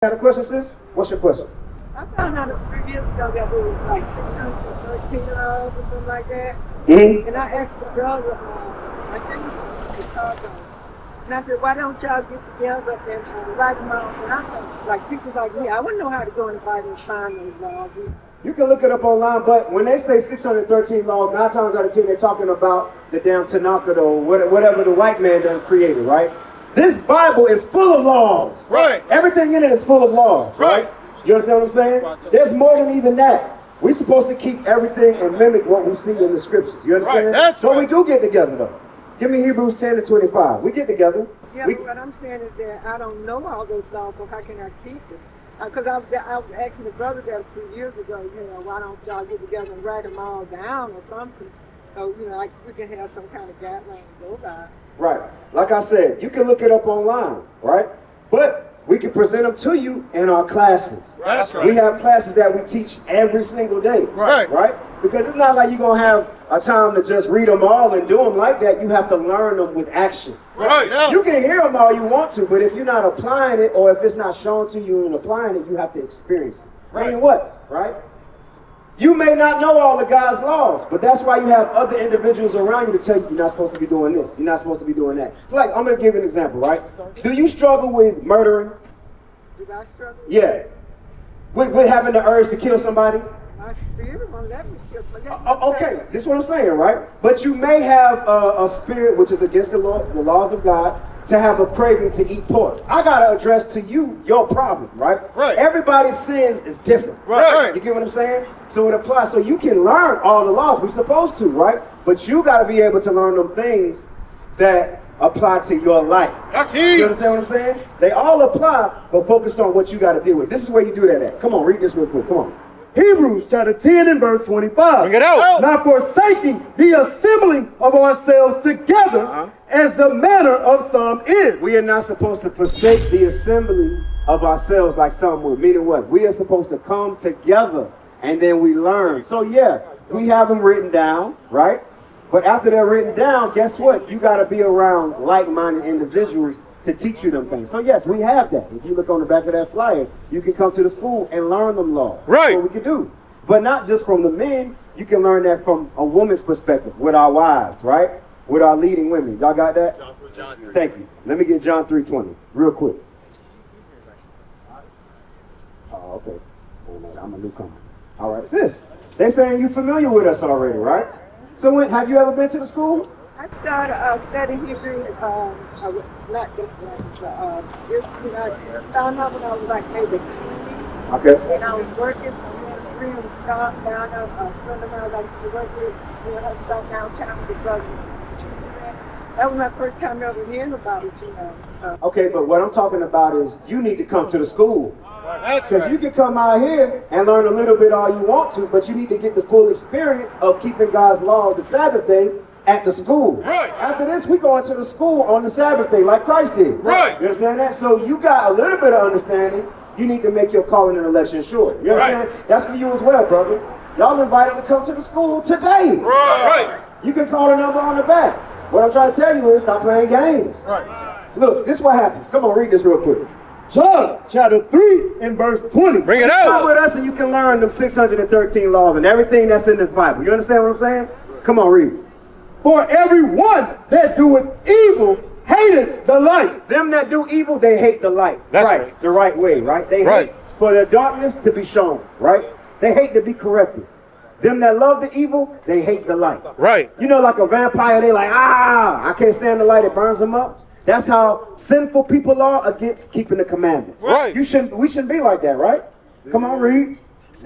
Got a question, sis? What's your question? I found out a few years ago that there was like 613 or something like that. Mm-hmm. And I asked the brother, I think it was in Chicago, and I said, why don't y'all get together and write them out? And I thought, like people like me, I wouldn't know how to go in the Bible and find those laws. You can look it up online, but when they say 613 laws, 9 times out of 10, they're talking about the damn Tanakh or whatever the white man done created, right? This Bible is full of laws. Right. Everything in it is full of laws, right? You understand what I'm saying? There's more than even that. We're supposed to keep everything and mimic what we see in the scriptures. You understand? Right. That's so right. we do get together, though. Give me Hebrews 10 to 25. We get together. Yeah, but what I'm saying is that I don't know all those laws, so how can I keep it? Because I was asking the brother that a few years ago, why don't y'all get together and write them all down or something? So, like we can have some kind of guideline to go by. Right. Like I said, you can look it up online, right? But we can present them to you in our classes. That's right. We have classes that we teach every single day. Right. Right? Because it's not like you're going to have a time to just read them all and do them like that. You have to learn them with action. Right. Yeah. You can hear them all you want to, but if you're not applying it or if it's not shown to you and applying it, you have to experience it. Right. Meaning what? Right? You may not know all of God's laws, but that's why you have other individuals around you to tell you you're not supposed to be doing this, you're not supposed to be doing that. So like, I'm going to give you an example, right? Do you struggle with murdering? Do I struggle? Yeah. With having the urge to kill somebody? My spirit won't let me kill, but Okay, this is what I'm saying, right? But you may have a spirit which is against the laws of God, to have a craving to eat pork. I gotta address to you your problem, right? Right. Everybody's sins is different. Right. You get what I'm saying? So it applies. So you can learn all the laws. We're supposed to, right? But you gotta be able to learn them things that apply to your life. That's he. You understand what I'm saying? They all apply, but focus on what you gotta deal with. This is where you do that at. Come on, read this real quick. Come on. Hebrews chapter 10 and verse 25. Bring it out. Not forsaking the assembling of ourselves together as the manner of some is. We are not supposed to forsake the assembly of ourselves like some would. Meaning what? We are supposed to come together and then we learn. So yeah, we have them written down, right? But after they're written down, guess what? You got to be around like-minded individuals to teach you them things. So yes, we have that. If you look on the back of that flyer, you can come to the school and learn them laws. Right. That's what we can do. But not just from the men, you can learn that from a woman's perspective, with our wives, right? With our leading women. Y'all got that? John 3. Thank you. Let me get John 3:20 real quick. Oh, okay. I'm a newcomer. All right, sis. They saying you familiar with us already, right? So have you ever been to the school? I started studying Hebrew, not this language, I found out when I was like maybe 20. Okay. And I was working, and then three of them stopped down there, a friend of mine I used to work with, her stopped downtown with the brothers. That was my first time ever hearing about it, Okay, but what I'm talking about is you need to come to the school. That's Because right. you can come out here and learn a little bit all you want to, but you need to get the full experience of keeping God's law, the Sabbath day, at the school. Right. After this, we go into the school on the Sabbath day, like Christ did. Right. You understand that? So you got a little bit of understanding. You need to make your calling and election sure. You understand? Right. That's for you as well, brother. Y'all invited to come to the school today. Right. You can call the number on the back. What I'm trying to tell you is stop playing games. Right. Look, this is what happens. Come on, read this real quick. John chapter 3 and verse 20. Bring it Come out. with us and you can learn them 613 laws and everything that's in this Bible. You understand what I'm saying? Come on, read. For everyone that doeth evil hateth the light. Them that do evil, they hate the light. That's Christ, right. the right way, right? They Right. hate for the darkness to be shown, right? They hate to be corrected. Them that love the evil, they hate the light. Right. You know, like a vampire, they like, I can't stand the light, it burns them up. That's how sinful people are against keeping the commandments. Right. We shouldn't be like that, right? Come on, read.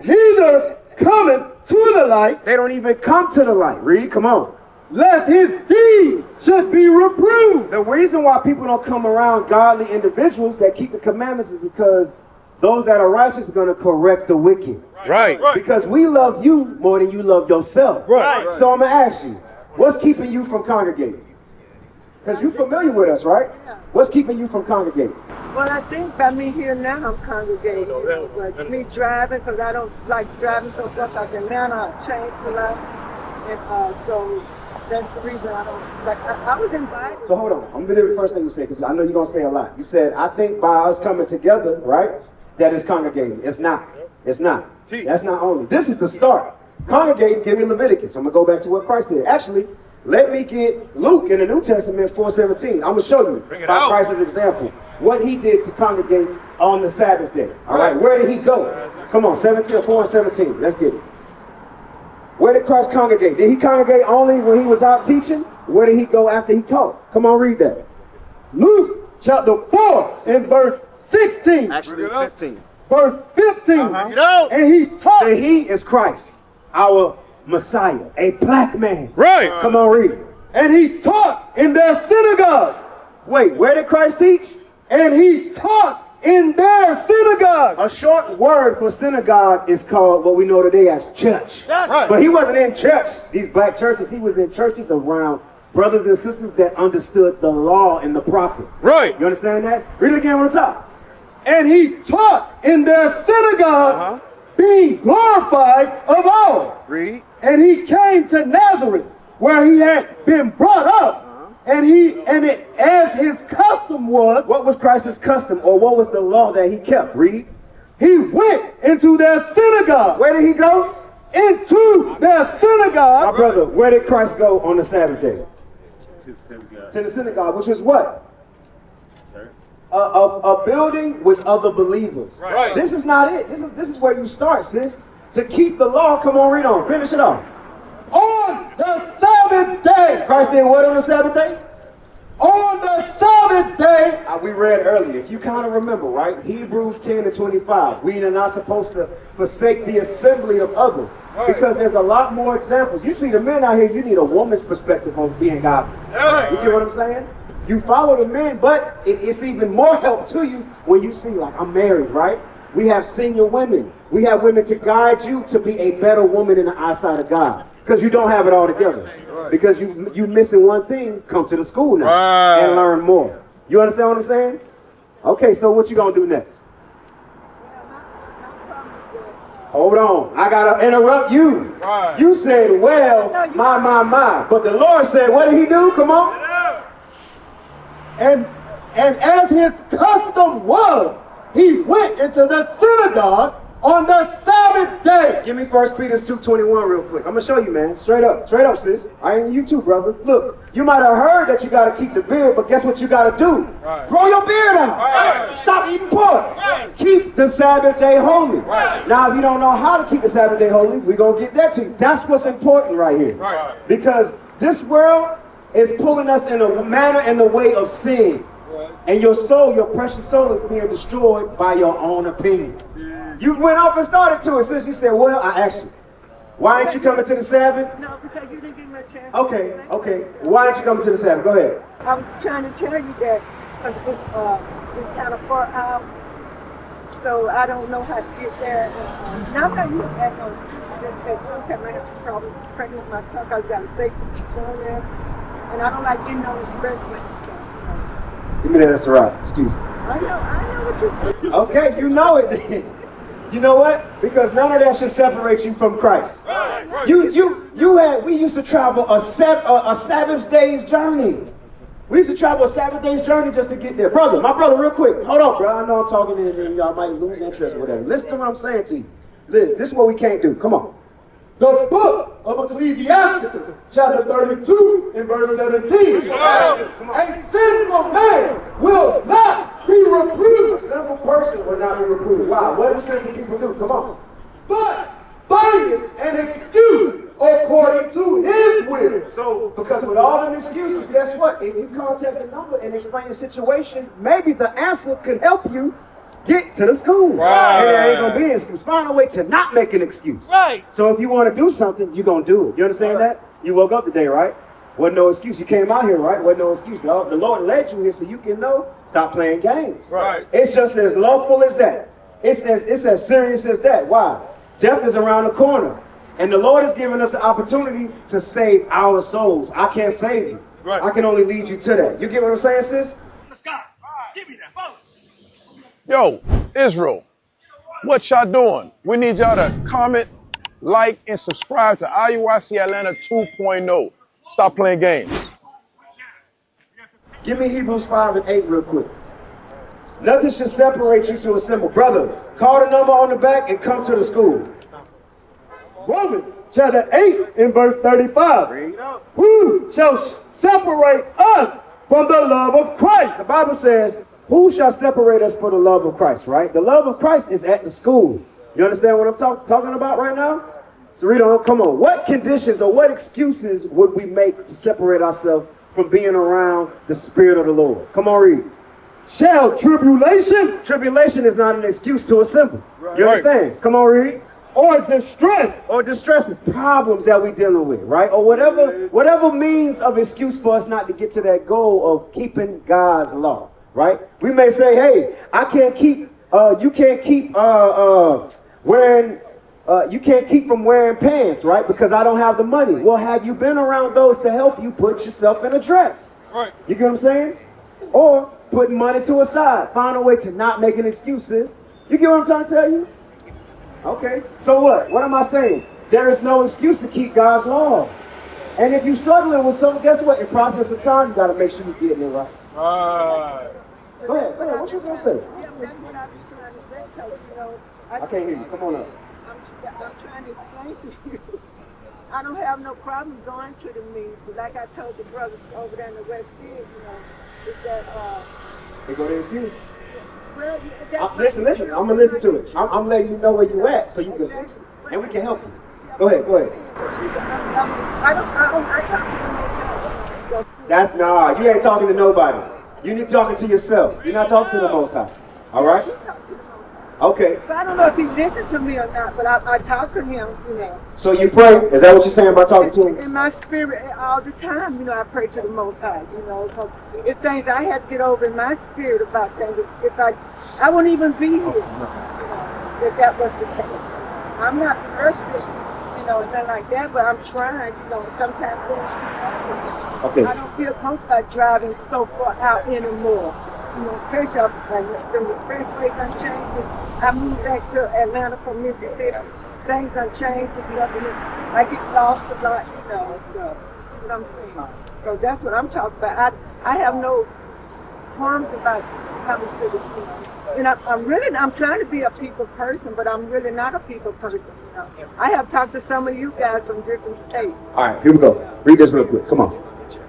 Neither cometh to the light, They don't even come to the light. Read, come on. lest his deeds should be reproved. The reason why people don't come around godly individuals that keep the commandments is because those that are righteous are going to correct the wicked. Right. Because we love you more than you love yourself. Right. So I'm going to ask you, what's keeping you from congregating? Because you're familiar with us, right? What's keeping you from congregating? Well, I think by me here now, I'm congregating. Like me driving, because I don't like driving so much. Like Atlanta, I've changed a lot. And so that's the reason I don't, like, I was invited. So hold on, I'm going to do the first thing you said, because I know you're going to say a lot. You said, I think by us coming together, right, that is congregating. It's not. It's not. Teach. That's not only. This is the start. Congregating, give me Leviticus. I'm going to go back to what Christ did. Actually, let me get Luke in the New Testament 4:17. I'm going to show you by Christ's example what he did to congregate on the Sabbath day. All right, where did he go? Come on, 4:17. Let's get it. Where did Christ congregate? Did he congregate only when he was out teaching? Where did he go after he taught? Come on, read that. Luke chapter 4 and verse 16. Actually, 15. Verse 15. Get out. And he taught. The he is Christ, our Messiah, a black man. Right. Come on, read it. And he taught in their synagogues. Wait, where did Christ teach? And he taught in their synagogues. A short word for synagogue is called what we know today as church. Right. But he wasn't in church, these black churches. He was in churches around brothers and sisters that understood the law and the prophets. Right. You understand that? Read it again on the top. And he taught in their synagogues, being glorified of all. Read. And he came to Nazareth, where he had been brought up. As his custom was. What was Christ's custom, or what was the law that he kept? Read. He went into their synagogue. Where did he go? Into their My synagogue. brother, where did Christ go on the Sabbath day? To the synagogue, which is what? A building with other believers. Right. This is not it. This is where you start, sis. To keep the law. Come on, read on. Finish it off. On the Sabbath day. Christ did what on the Sabbath day? On the Sabbath day. We read earlier, if you kind of remember, right? Hebrews 10 and 25. We are not supposed to forsake the assembly of others. Because there's a lot more examples. You see the men out here, you need a woman's perspective on being godly. You get what I'm saying? You follow the men, but it's even more help to you when you see, like, I'm married, right? We have senior women. We have women to guide you to be a better woman in the eyesight of God. Because you don't have it all together. Because you missing one thing, come to the school now and learn more. You understand what I'm saying? Okay, so what you gonna do next? Hold on, I gotta interrupt you. You said, well, my. But the Lord said, what did he do? Come on. And as his custom was, he went into the synagogue on the Sabbath day. Give me 1 Peter 2:21 real quick. I'm gonna show you, man. Straight up, sis. I ain't you too, brother. Look, you might have heard that you gotta keep the beard, but guess what you gotta do? Grow your beard out. Stop eating pork. Keep the Sabbath day holy. Now, if you don't know how to keep the Sabbath day holy, we're gonna get that to you. That's what's important right here. Because this world is pulling us in a manner in the way of sin. And your soul, your precious soul, is being destroyed by your own opinion. You went off and started to it since you said, well, I asked you, why ain't you coming to the Sabbath? No, because you didn't give me a chance. Okay. Why ain't you coming to the Sabbath? Go ahead. I was trying to tell you that it's kind of far out, so I don't know how to get there. Now that you act on one time I have to probably pregnant my car because I got a safety on there, and I don't like getting on the expressway and stuff. Give me that, that's right. Excuse. I know what you're doing. Okay, you know it then. You know what? Because none of that should separate you from Christ. We used to travel a Sabbath day's journey. We used to travel a Sabbath day's journey just to get there. My brother, real quick. Hold on, bro. I know I'm talking and y'all might lose interest or whatever. Listen to what I'm saying to you. This is what we can't do. Come on. The book of Ecclesiastes, chapter 32 and verse 17. A sinful man will not be reproved. A sinful person will not be reproved. Wow, what do sinful people do? Come on. But finding an excuse according to his will. So, because with all the excuses, guess what? If you contact the number and explain the situation, maybe the answer could help you get to the school. And there ain't gonna be an excuse. Find a way to not make an excuse. So if you want to do something, you're gonna do it. You understand that? You woke up today, right? Wasn't no excuse. You came out here, right? Wasn't no excuse. The Lord led you here so you can know. Stop playing games. It's just as lawful as that. It's as serious as that. Why? Death is around the corner. And the Lord has given us the opportunity to save our souls. I can't save you. I can only lead you to that. You get what I'm saying, sis? Scott, give me that phone. Yo, Israel, what y'all doing? We need y'all to comment, like, and subscribe to IUIC Atlanta 2.0. Stop playing games. Give me Hebrews 5 and 8 real quick. Nothing should separate you to assemble. Brother, call the number on the back and come to the school. Romans chapter 8 and verse 35. Who shall separate us from the love of Christ? The Bible says, who shall separate us from the love of Christ, right? The love of Christ is at the school. You understand what I'm talking about right now? So read on, come on. What conditions or what excuses would we make to separate ourselves from being around the Spirit of the Lord? Come on, read. Shall tribulation Tribulation is not an excuse to assemble. You understand? Come on, read. or distress Or distress is problems that we're dealing with, right? Or whatever means of excuse for us not to get to that goal of keeping God's law, right? We may say, hey, I can't keep, you can't keep wearing, you can't keep from wearing pants, right? Because I don't have the money. Well, have you been around those to help you put yourself in a dress? Right. You get what I'm saying? Or putting money to a side. Find a way to not making excuses. You get what I'm trying to tell you? Okay. So what? What am I saying? There is no excuse to keep God's laws. And if you're struggling with something, guess what? In process of time, you got to make sure you're getting it right. Right. Go ahead. Go ahead. What you going to say? Yeah, that's what I be trying to say, because, you know, I can't hear you. Come on up. I'm trying to explain to you. I don't have no problem going to the meetings, but like I told the brothers over there in the West End, you know, is that They go to excuse. well, Listen. I'm going to listen to it. I'm letting you know where you at so you can fix it. And we can help you. Go ahead. I talk to them all the time. That's nah. You ain't talking to nobody. You're talking to yourself. You're not talking to the Most High. All right? Okay. But I don't know if he listened to me or not, but I talk to him, you know. So you pray? Is that what you're saying by talking to him? In my spirit, all the time, you know, I pray to the Most High, you know. 'Cause it's things I had to get over in my spirit about things. If I wouldn't even be here, you know, if that was the case. I'm not perfect, you know, nothing like that, but I'm trying, you know, sometimes things happen. Okay. I don't feel comfortable driving so far out anymore. You know, especially when the expressway done changed since I moved back to Atlanta from Mississippi. Things done changed. It's nothing. I get lost a lot, you know, so see what I'm saying. So that's what I'm talking about. I have no harms about coming to the team. And I'm trying to be a people person, but I'm really not a people person. You know? I have talked to some of you guys from different states. All right, here we go. Read this real quick. Come on.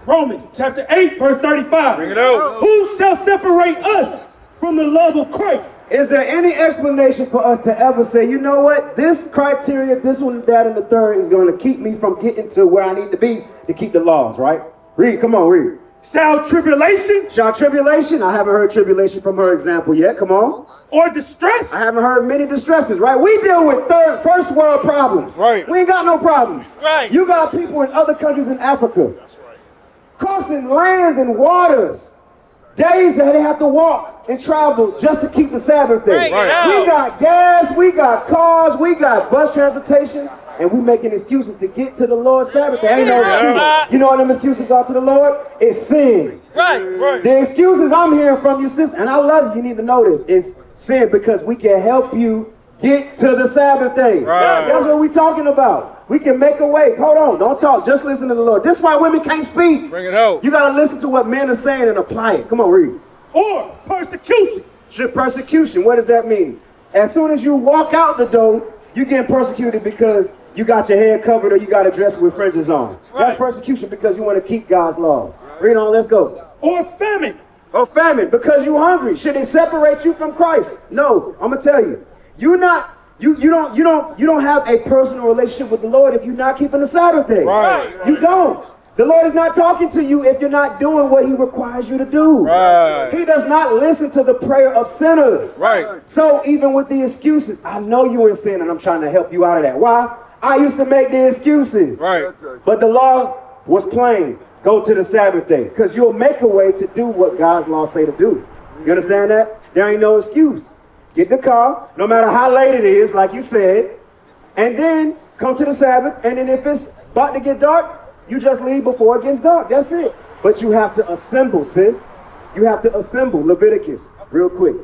Romans chapter 8 verse 35. Bring it out. Who shall separate us from the love of Christ? Is there any explanation for us to ever say, you know what, this criteria, this one, that, and the third is going to keep me from getting to where I need to be to keep the laws, right? Read, come on, read. Shall tribulation Shall tribulation? I haven't heard tribulation from her example yet. Come on. or distress I haven't heard many distresses, right? We deal with first world problems. Right. We ain't got no problems. Right. You got people in other countries in Africa crossing lands and waters, days that they have to walk and travel just to keep the Sabbath day. Bring it out. We got gas, we got cars, we got bus transportation, and we making excuses to get to the Lord's Sabbath day. Ain't no excuse. You know what them excuses are to the Lord? It's sin. Right. The excuses I'm hearing from you, sis, and I love you, you need to know this, is sin, because we can help you get to the Sabbath day. Right. That's what we're talking about. We can make a way. Hold on, don't talk, just listen to the Lord. This is why women can't speak. Bring it out. You got to listen to what men are saying and apply it. Come on, read. or persecution. Persecution, what does that mean? As soon as you walk out the door, you're getting persecuted because you got your hair covered or you got a dress with fringes on. That's persecution because you want to keep God's laws. Read on, let's go. Or famine. Or famine, because you're hungry. Should it separate you from Christ? No, I'm gonna tell you. You don't have a personal relationship with the Lord if you're not keeping the Sabbath day. Right. You don't. The Lord is not talking to you if you're not doing what He requires you to do. Right. He does not listen to the prayer of sinners. Right. So even with the excuses, I know you're in sin and I'm trying to help you out of that. Why? I used to make the excuses. Right. But the law was plain. Go to the Sabbath day. Because you'll make a way to do what God's law say to do. You understand that? There ain't no excuse. Get in the car, no matter how late it is, like you said, and then come to the Sabbath, and then if it's about to get dark, you just leave before it gets dark. That's it. But you have to assemble, sis. You have to assemble. Leviticus, real quick.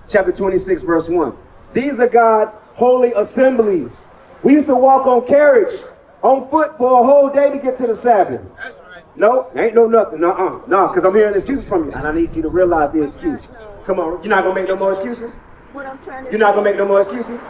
Chapter 26, verse 1. These are God's holy assemblies. We used to walk on carriage, on foot for a whole day to get to the Sabbath. No, ain't no nothing. No, because I'm hearing excuses from you, and I need you to realize the excuse. Come on, you're not gonna make no more excuses? What I'm trying to You're not gonna make no more excuses?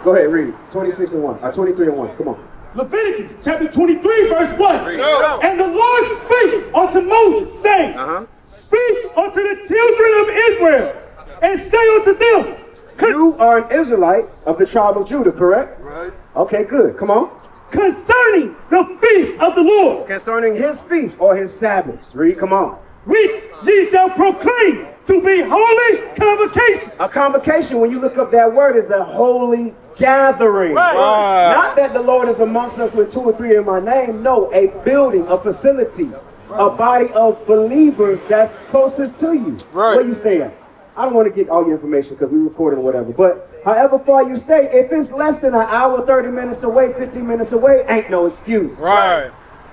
Go ahead, read it. 26 and 1, or 23 and 1, come on. Leviticus chapter 23, verse 1. And the Lord spake unto Moses, saying, Speak unto the children of Israel, and say unto them, You are an Israelite of the tribe of Judah, correct? Right. Okay, good. Come on. concerning the feast of the Lord, Concerning his feast or his Sabbaths. Read, come on. which ye shall proclaim to be holy convocation. A convocation, when you look up that word, is a holy gathering. Right. Not that the Lord is amongst us with 2 or 3 in my name. No, a building, a facility, a body of believers that's closest to you. Right. Where you stay at. I don't want to get all your information because we recording or whatever. But however far you stay, if it's less than an hour, 30 minutes away, 15 minutes away, ain't no excuse. Right.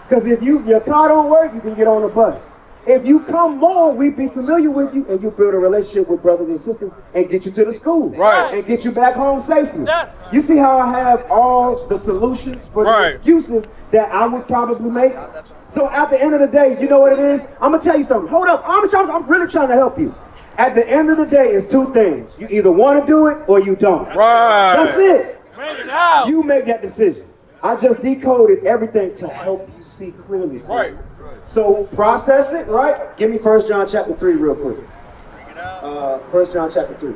Because if your car don't work, you can get on a bus. If you come more, we be familiar with you, and you build a relationship with brothers and sisters and get you to the school. Right. And get you back home safely. You see how I have all the solutions for the excuses that I would probably make? So at the end of the day, you know what it is? I'm going to tell you something. Hold up. I'm really trying to help you. At the end of the day, it's 2 things. You either want to do it or you don't. Right. That's it. You make that decision. I just decoded everything to help you see clearly. Sis. Right. So process it, right? Give me 1 John chapter 3 real quick. 1 John chapter 3.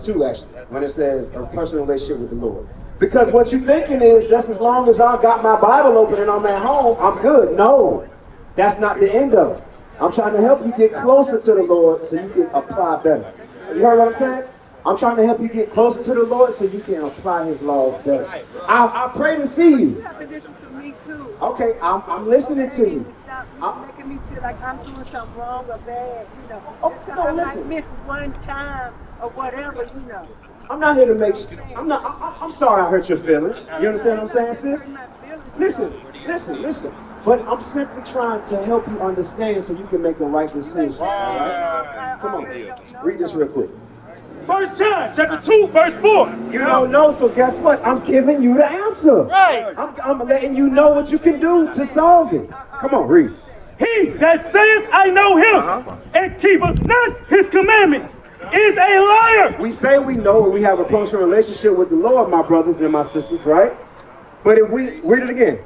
2 actually, when it says a personal relationship with the Lord. Because what you're thinking is just as long as I got my Bible open and I'm at home, I'm good. No, that's not the end of it. I'm trying to help you get closer to the Lord so you can apply better. You heard what I'm saying? I'm trying to help you get closer to the Lord so you can apply his laws better. I pray to see You you. have to listen to me too. Okay, I'm listening to you. Stop making me feel like I'm doing something wrong or bad, you know. Oh, Just 'cause no, I listen. might miss one time or whatever, you know. I'm not here to make you. I'm sorry I hurt your feelings. You understand what I'm saying, sis? Listen. But I'm simply trying to help you understand so you can make the right decision. All right? Come on, read this real quick. 1 John chapter 2, verse 4. You don't know, so guess what? I'm giving you the answer. Right. I'm letting you know what you can do to solve it. Come on, read. He that saith, I know him, and keepeth not his commandments, is a liar. We say we know and we have a closer relationship with the Lord, my brothers and my sisters, right? But if we read it again.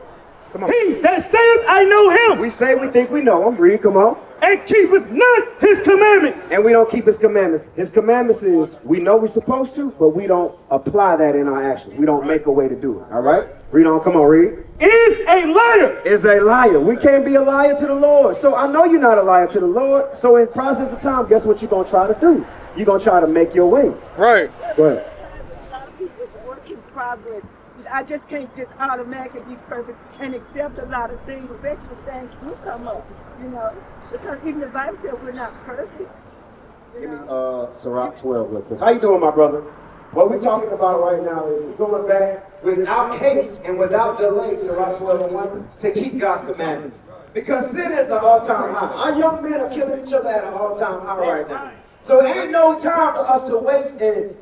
Come on. He that saith, I know him, We say we think we know him. Read, come on. and keepeth not his commandments. And we don't keep his commandments. His commandments is we know we're supposed to, but we don't apply that in our action. We don't make a way to do it. All right? Read on. Come on, read. Is a liar. Is a liar. We can't be a liar to the Lord. So I know you're not a liar to the Lord. So in process of time, guess what you're going to try to do? You're going to try to make your way. Right. Go ahead. A lot of people, it's work in progress. I just can't just automatically be perfect and accept a lot of things. Eventually things do come up, you know. Because even the Bible said we're not perfect. Give me Sirach 12 real quick. How you doing, my brother? What we're talking about right now is we're going back without haste and without delay, Sirach 12 and 1, to keep God's commandments. Because sin is an all-time high. Our young men are killing each other at an all-time high right now. So it ain't no time for us to waste and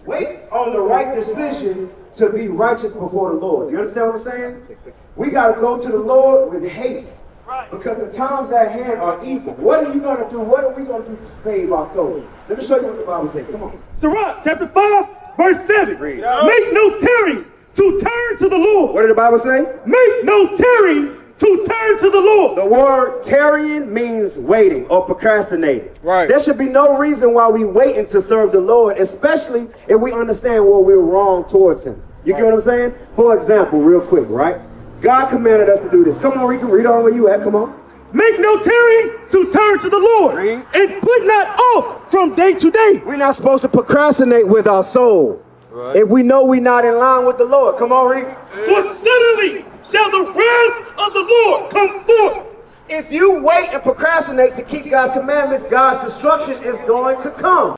wait on the right decision to be righteous before the Lord. You understand what I'm saying? We got to go to the Lord with haste. Because the times at hand are evil. What are you going to do? What are we going to do to save our souls? Let me show you what the Bible says. Come on. Sirach chapter 5, verse 7. Read. Make no tarrying to turn to the Lord. What did the Bible say? Make no tarrying to turn to the Lord. The word tarrying means waiting or procrastinating. Right. There should be no reason why we waiting to serve the Lord, especially if we understand what we're wrong towards him. You get what I'm saying? For example, real quick, right? God commanded us to do this. Come on, Rico, read on where you at. Come on. Make no tarrying to turn to the Lord. Read. And put not off from day to day. We're not supposed to procrastinate with our soul. Right. If we know we're not in line with the Lord. Come on, Rick. For suddenly shall the wrath of the Lord come forth. If you wait and procrastinate to keep God's commandments, God's destruction is going to come.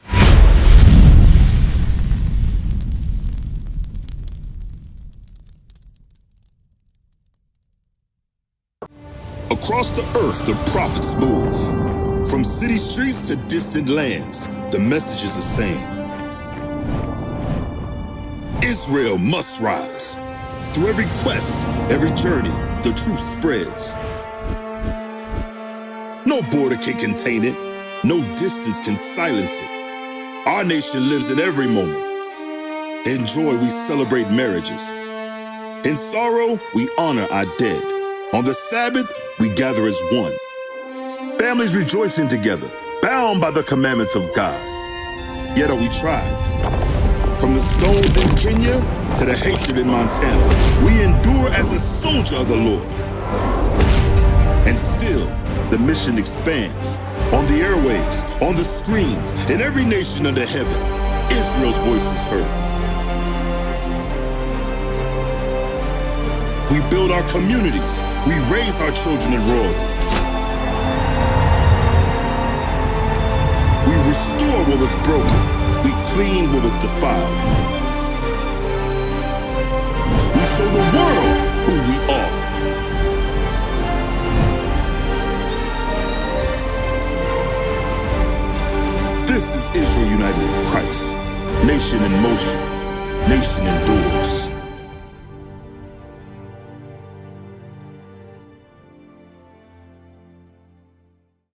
Across the earth, the prophets move. From city streets to distant lands, the message is the same. Israel must rise. Through every quest, every journey, the truth spreads. No border can contain it. No distance can silence it. Our nation lives in every moment. In joy, we celebrate marriages. In sorrow, we honor our dead. On the Sabbath, we gather as one. Families rejoicing together, bound by the commandments of God. Yet are we tried. From the stones in Kenya to the hatred in Montana, we endure as a soldier of the Lord. And still, the mission expands. On the airwaves, on the screens, in every nation under heaven, Israel's voice is heard. We build our communities. We raise our children in royalty. We restore what was broken. We clean what was defiled. We show the world who we are. This is Israel united in Christ. Nation in motion. Nation endures.